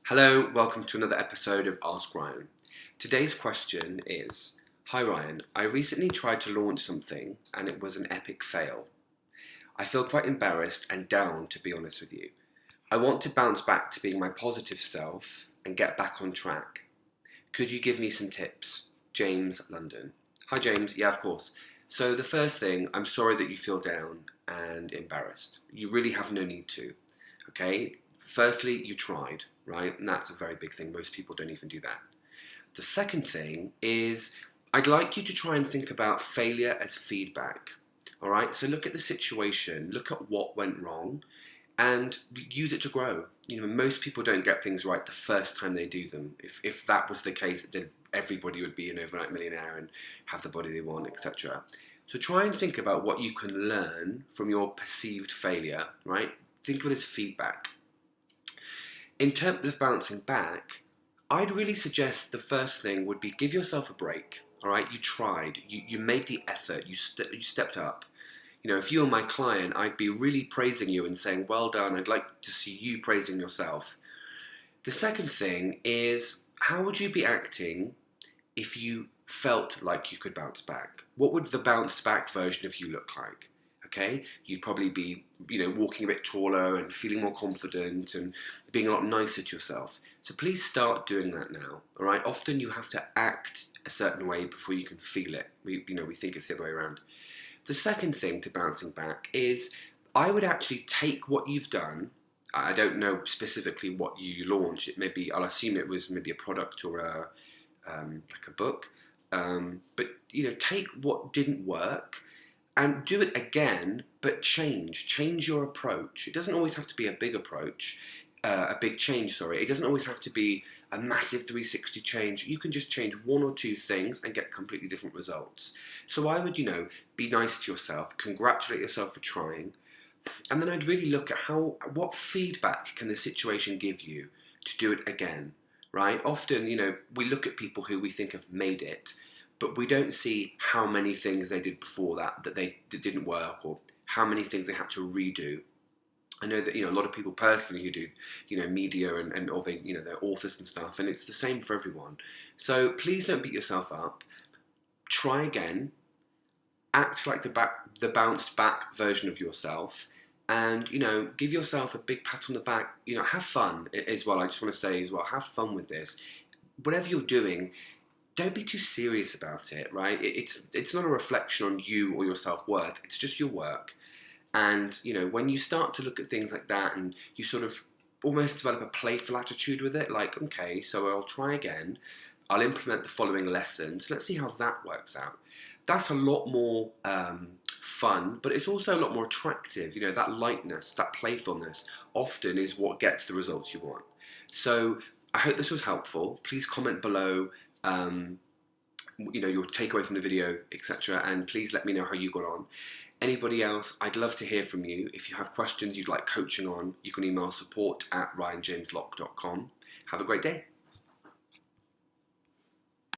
Hello, welcome to another episode of Ask Ryan. Today's question is, Hi Ryan, I recently tried to launch something and it was an epic fail. I feel quite embarrassed and down, to be honest with you. I want to bounce back to being my positive self and get back on track. Could you give me some tips? James, London. Hi James, yeah, of course. So the first thing, I'm sorry that you feel down and embarrassed. You really have no need to, okay? Firstly, you tried, right? And that's a very big thing. Most people don't even do that. The second thing is I'd like you to try and think about failure as feedback. All right? So look at the situation, look at what went wrong, and use it to grow. You know, most people don't get things right the first time they do them. If that was the case, then everybody would be an overnight millionaire and have the body they want, etc. So try and think about what you can learn from your perceived failure, right? Think of it as feedback. In terms of bouncing back, I'd really suggest the first thing would be give yourself a break. All right, you tried, you made the effort, you stepped up. You know, if you were my client, I'd be really praising you and saying, well done, I'd like to see you praising yourself. The second thing is, how would you be acting if you felt like you could bounce back? What would the bounced back version of you look like? Okay, you'd probably be, walking a bit taller and feeling more confident and being a lot nicer to yourself. So please start doing that now. All right. Often you have to act a certain way before you can feel it. We think it's the other way around. The second thing to bouncing back is I would actually take what you've done. I don't know specifically what you launched. It may be, I'll assume it was maybe a product or like a book. But take what didn't work and do it again, but change your approach. It doesn't always have to be a big approach, a big change, sorry. It doesn't always have to be a massive 360 change. You can just change one or two things and get completely different results. So I would, be nice to yourself, congratulate yourself for trying, and then I'd really look at what feedback can the situation give you to do it again, right? Often, we look at people who we think have made it, but we don't see how many things they did before that didn't work, or how many things they had to redo. I know that a lot of people personally who do media and or they they're authors and stuff, and it's the same for everyone. So please don't beat yourself up. Try again. Act like the bounced back version of yourself, and give yourself a big pat on the back. Have fun as well. I just want to say as well, have fun with this. Whatever you're doing, don't be too serious about it, right? It's not a reflection on you or your self-worth. It's just your work. And, when you start to look at things like that and you sort of almost develop a playful attitude with it, like, okay, so I'll try again. I'll implement the following lessons. Let's see how that works out. That's a lot more fun, but it's also a lot more attractive. That lightness, that playfulness often is what gets the results you want. So I hope this was helpful. Please comment below your takeaway from the video, etc. And please let me know how you got on. Anybody else, I'd love to hear from you. If you have questions you'd like coaching on, you can email support@ryanjameslock.com. Have a great day.